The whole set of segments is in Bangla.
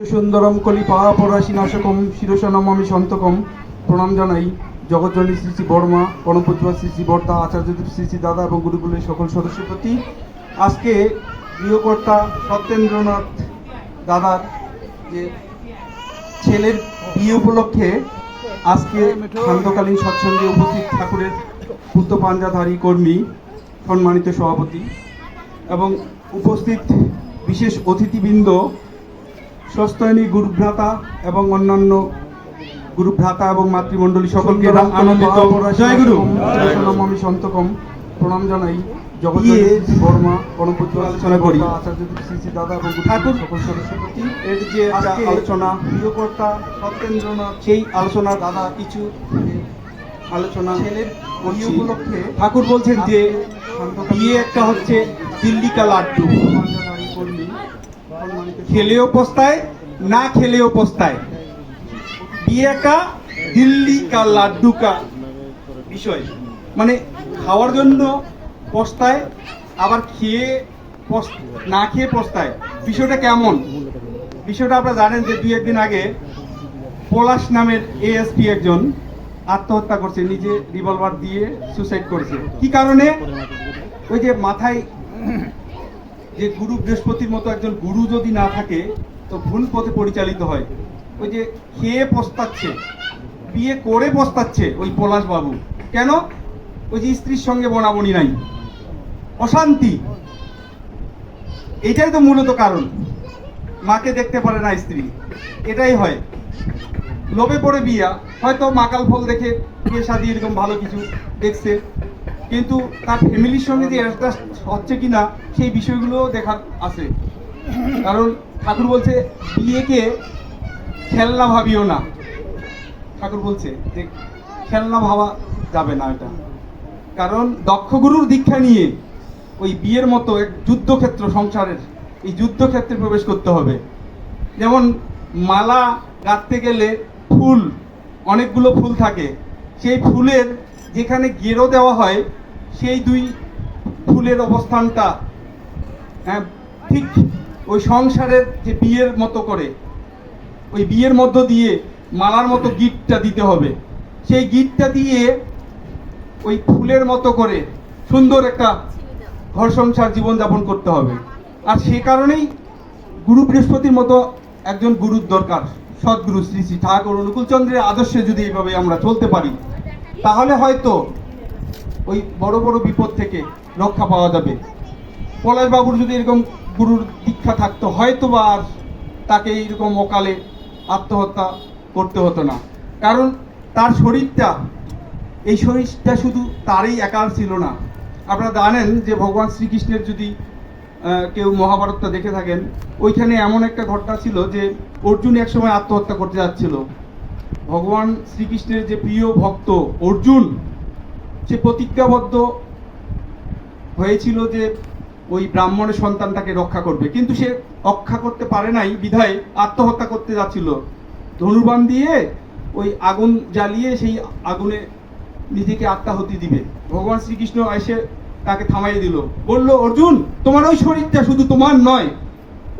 সুন্দরম কলি পাহাপরাশি নাশকম শিরোশনমামি সন্তকম। প্রণাম জানাই জগৎজনী শ্রী শ্রী বর্মা, পরমপূজ্য শ্রী শ্রী বর্তা, আচার্যদেব শ্রী শ্রী দাদা এবং গুরুকুলের সকল সদস্যের প্রতি। আজকে গৃহকর্তা সত্যেন্দ্রনাথ দাদার যে ছেলের বিয়ে উপলক্ষে আজকে সান্ধ্যকালীন সৎসঙ্গে উপস্থিত ঠাকুরের পুত্র পাঞ্জাধারী কর্মী, সম্মানিত সভাপতি এবং উপস্থিত বিশেষ অতিথিবৃন্দ, সস্তয়নী গুরুভ্রাতা এবং অন্যান্য গুরুভ্রাতা এবং মাতৃমণ্ডলী সকলকে আনন্দিত জয় গুরু আমি সন্তকম প্রণাম জানাই জগৎজনী বর্মা, পরমপূজ্য আলোচনা করি আচার্য শ্রী শ্রী দাদা এবং ঠাকুর সকল সদস্যের প্রতি। এর যে আলোচনা গৃহকর্তা সত্যেন্দ্রনাথ, সেই আলোচনা দাদা কিছু আলোচনা ছেলের বিয়ে উপলক্ষে ঠাকুর বলছেন যে বিয়ে একটা হচ্ছে দিল্লি কা লাড্ডু, খেলেও পস্তায় না খেলেও পস্তায়। বিয়ে একটা দিল্লি কা লাড্ডু কা বিষয়, মানে খাওয়ার জন্য পস্তায়, আবার খেয়ে না খেয়ে পস্তায়। বিষয়টা কেমন? বিষয়টা আপনারা জানেন যে দুই একদিন আগে পলাশ নামের এএসপি একজন আত্মহত্যা করছে, নিজে রিভলভার দিয়ে সুসাইড করেছে। কি কারণে? ওই যে মাথায় যে গুরু বৃহস্পতির মতো একজন গুরু যদি না থাকে তো ভুল পথে পরিচালিত হয়। ওই যে খেয়ে পস্তাচ্ছে, বিয়ে করে পস্তাচ্ছে ওই পলাশ বাবু। কেন? ওই যে স্ত্রীর সঙ্গে বনাবনি নাই, অশান্তি, এটাই তো মূলত কারণ। মাকে দেখতে পারে না স্ত্রী, এটাই হয়। লোভে পড়ে বিয়া, হয়তো মাকাল ফল দেখে বিয়ে শাদী এরকম ভালো কিছু দেখছে, কিন্তু তার ফ্যামিলির সঙ্গে যে অ্যাডজাস্ট হচ্ছে কিনা সেই বিষয়গুলো দেখার আছে। কারণ ঠাকুর বলছে বিয়েকে খেলনা ভাবিও না। ঠাকুর বলছে যে খেলনা ভাবা যাবে না এটা, কারণ দক্ষ গুরুর দীক্ষা নিয়ে ওই বিয়ের মতো এক যুদ্ধক্ষেত্র, সংসারের এই যুদ্ধক্ষেত্রে প্রবেশ করতে হবে। যেমন মালা গাঁথতে গেলে ফুল, অনেকগুলো ফুল থাকে, সেই ফুলের যেখানে গেরো দেওয়া হয় সেই দুই ফুলের অবস্থানটা ঠিক ওই সংসারের যে বিয়ের মতো করে, ওই বিয়ের মধ্য দিয়ে মালার মতো গিফটটা দিতে হবে। সেই গিফটটা দিয়ে ওই ফুলের মতো করে সুন্দর একটা ঘর সংসার জীবনযাপন করতে হবে। আর সে কারণেই গুরু বৃহস্পতির মতো একজন গুরুর দরকার। সদ্গুরু শ্রী শ্রী ঠাকুর অনুকূলচন্দ্রের আদর্শে যদি এইভাবে আমরা চলতে পারি, তাহলে হয়তো ওই বড় বড় বিপদ থেকে রক্ষা পাওয়া যাবে। পলাশ বাবুর যদি এরকম গুরুর দীক্ষা থাকতো, হয়তো বা আর তাকে এইরকম অকালে আত্মহত্যা করতে হতো না। কারণ তার শরীরটা, এই শরীরটা শুধু তারই একার ছিল না। আপনারা জানেন যে ভগবান শ্রীকৃষ্ণের যদি কেউ মহাভারতটা দেখে থাকেন, ওইখানে এমন একটা ঘটনা ছিল যে অর্জুন একসময় আত্মহত্যা করতে যাচ্ছিল। ভগবান শ্রীকৃষ্ণের যে প্রিয় ভক্ত অর্জুন, সে প্রতিজ্ঞাবদ্ধ হয়েছিল যে ওই ব্রাহ্মণের সন্তানটাকে রক্ষা করবে, কিন্তু সে রক্ষা করতে পারে নাই, বিধায় আত্মহত্যা করতে যাচ্ছিল। ধনুর্বাণ দিয়ে ওই আগুন জ্বালিয়ে সেই আগুনে নিজেকে আত্মাহুতি দিবে। ভগবান শ্রীকৃষ্ণ এসে তাকে থামাইয়ে দিল, বলল, অর্জুন, তোমার ওই শরীরটা শুধু তোমার নয়,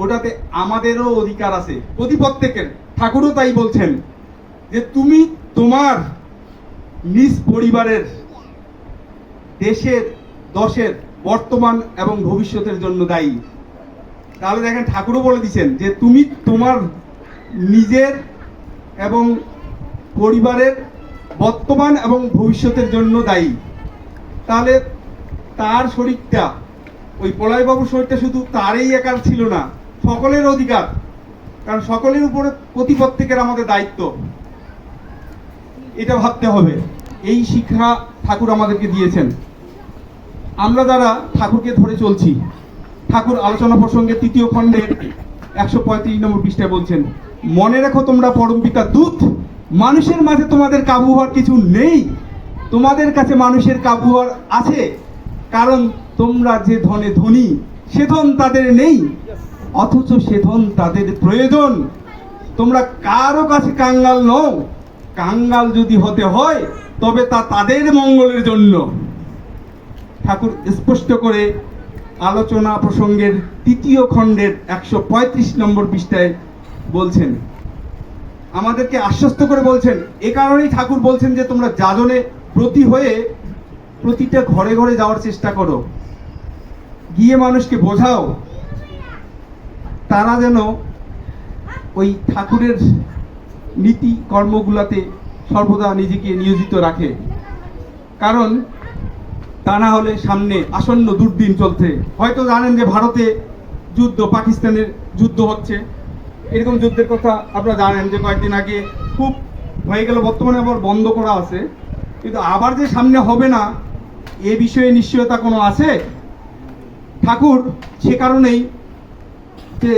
ওটাতে আমাদেরও অধিকার আছে, প্রত্যেকের। ঠাকুরও তাই বলছেন যে তুমি তোমার নিজ পরিবারের, দেশের, দশের বর্তমান এবং ভবিষ্যতের জন্য দায়ী। তাহলে দেখেন ঠাকুরও বলে দিচ্ছেন যে তুমি তোমার নিজের এবং পরিবারের বর্তমান এবং ভবিষ্যতের জন্য দায়ী। তাহলে তার শরীরটা, ওই পলাশবাবুর শরীরটা শুধু তারই একার ছিল না, সকলের অধিকার। কারণ সকলের উপরে প্রত্যেকের আমাদের দায়িত্ব, এটা ভাবতে হবে। এই শিক্ষা ঠাকুর আমাদেরকে দিয়েছেন। আমরা যারা ঠাকুরকে ধরে চলছি, ঠাকুর আলোচনা প্রসঙ্গে 3য় খণ্ডের 135 নম্বর পৃষ্ঠায় বলছেন, মনে রেখো তোমরা পরম পিতার দূত, মানুষের মাঝে তোমাদের কাবু হওয়ার কিছু নেই, তোমাদের কাছে মানুষের কাবু হওয়ার আছে। কারণ তোমরা যে ধনে ধনী, সে ধন তাদের নেই, অথচ সে ধন তাদের প্রয়োজন। তোমরা কারো কাছে কাঙ্গাল নও, কাঙ্গাল যদি হতে হয় তবে তা তাদের মঙ্গলের জন্য। ঠাকুর স্পষ্ট করে আলোচনা প্রসঙ্গের 3য় খণ্ডের 135 নম্বর পৃষ্ঠায় বলছেন, আমাদেরকে আশ্বস্ত করে বলছেন। এ কারণেই ঠাকুর বলছেন যে তোমরা যাজনে ব্রতী হয়ে প্রতিটা ঘরে ঘরে যাওয়ার চেষ্টা করো, গিয়ে মানুষকে বোঝাও তারা যেন ওই ঠাকুরের নীতি কর্মগুলাতে সর্বদা নিজেকে নিয়োজিত রাখে। কারণ তা না হলে সামনে আসন্ন দুর্দিন চলছে। হয়তো জানেন যে ভারতে যুদ্ধ, পাকিস্তানের যুদ্ধ হচ্ছে, এরকম যুদ্ধের কথা আপনারা জানেন যে কয়েকদিন আগে খুব হয়ে গেল, বর্তমানে আবার বন্ধ করা আছে। কিন্তু আবার যে সামনে হবে না এ বিষয়ে নিশ্চয়তা কোনো আছে? ঠাকুর সে কারণেই যে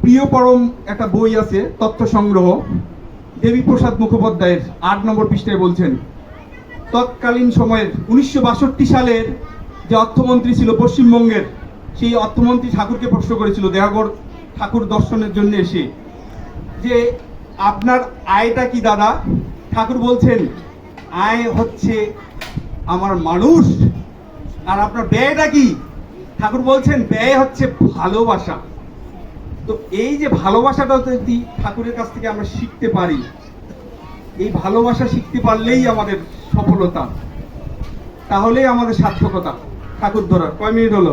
প্রিয় পরম একটা বই আছে তথ্য সংগ্রহ, দেবীপ্রসাদ মুখোপাধ্যায়ের 8 নম্বর পৃষ্ঠায় বলছেন, তৎকালীন সময়ের 1962 সালের যে অর্থমন্ত্রী ছিল পশ্চিমবঙ্গের, সেই অর্থমন্ত্রী ঠাকুরকে প্রশ্ন করেছিল দেওঘর ঠাকুর দর্শনের জন্য এসে, যে আপনার আয়টা কি দাদা? ঠাকুর বলছেন আয় হচ্ছে আমার মানুষ। আর আপনার ব্যয়টা কি? ঠাকুর বলছেন ব্যয় হচ্ছে ভালোবাসা। তো এই যে ভালোবাসাটা যদি ঠাকুরের কাছ থেকে আমরা শিখতে পারি, এই ভালোবাসা শিখতে পারলেই আমাদের সফলতা, তাহলেই আমাদের সার্থকতা। ঠাকুর ধরার কয় মিনিট হলো?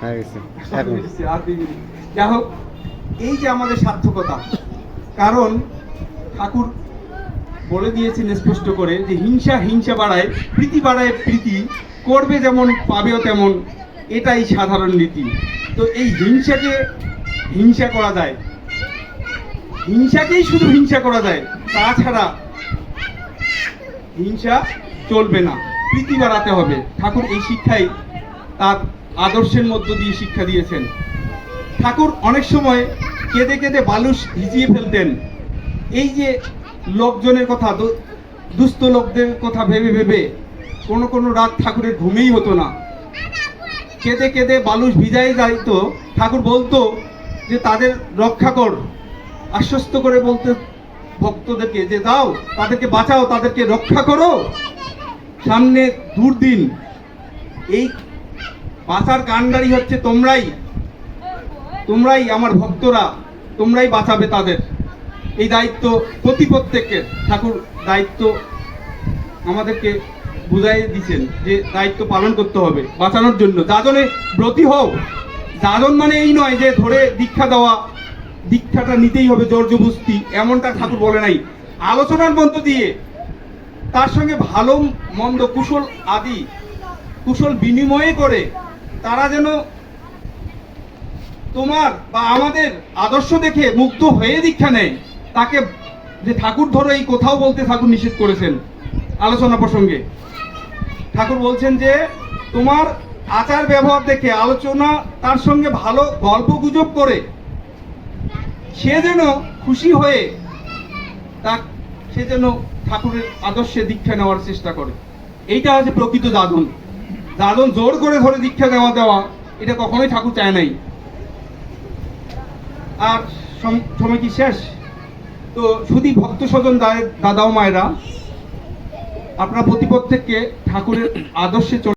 আর 2 মিনিট। যাই হোক, এই যে আমাদের সার্থকতা, কারণ ঠাকুর বলে দিয়েছেন স্পষ্ট করে যে হিংসা হিংসা বাড়ায়, প্রীতি বাড়ায় প্রীতি, করবে যেমন পাবেও তেমন, এটাই সাধারণ নীতি। তো এই হিংসাকে হিংসা করা যায়, হিংসাকেই শুধু হিংসা করা যায়, তাছাড়া হিংসা চলবে না, প্রীতি বাড়াতে হবে। ঠাকুর এই শিক্ষাই তার আদর্শের মধ্য দিয়ে শিক্ষা দিয়েছেন। ঠাকুর অনেক সময় কেঁদে কেঁদে বালুস ভিজিয়ে ফেলতেন। এই যে লোকজনের কথা, দুস্থ লোকদের কথা ভেবে ভেবে কোনো রাত ঠাকুরের ঘুমেই হতো না। কেঁদে কেঁদে বালুস ভিজাই যাইতো। ঠাকুর বলতো যে তাদের রক্ষা কর, আশ্বস্ত করে বলতে ভক্তদেরকে যে দাও, তাদেরকে বাঁচাও, তাদেরকে রক্ষা করো, সামনে দুর্দিন। এই বাঁচার কাণ্ডারি হচ্ছে তোমরাই আমার ভক্তরা, তোমরাই বাঁচাবে তাদের। এই দায়িত্ব প্রত্যেকের। ঠাকুর দায়িত্ব আমাদেরকে বুঝাই দিচ্ছেন যে দায়িত্ব পালন করতে হবে বাঁচানোর জন্য। যাজনে ব্রতী হও। যাজন মানে এই নয় যে ধরে দীক্ষা দেওয়া, দীক্ষাটা নিতেই হবে জোর জবরদস্তি, এমনটা ঠাকুর বলে নাই। আলোচনার মধ্য দিয়ে তার সঙ্গে ভালো মন্দ কুশল বিনিময়ে করে তারা যেন তোমার বা আমাদের আদর্শ দেখে মুগ্ধ হয়ে দীক্ষা নেয়। তাকে যে ঠাকুর ধরো এই কোথাও বলতে ঠাকুর নিষেধ করেছেন। আলোচনা প্রসঙ্গে ঠাকুর বলছেন যে তোমার আচার ব্যবহার দেখে, আলোচনা তার সঙ্গে ভালো গল্প গুজব করে সে যেন খুশি হয়ে সে যেন ঠাকুরের আদর্শে দীক্ষা নেওয়ার চেষ্টা করে। এইটা হচ্ছে প্রকৃত যাজন। জোর করে ধরে দীক্ষা দেওয়া এটা কখনোই ঠাকুর চায় নাই। আর সময় কি শেষ? তো শুধু ভক্ত স্বজন দাদা ও মায়েরা, আপনারা প্রত্যেককে ঠাকুরের আদর্শে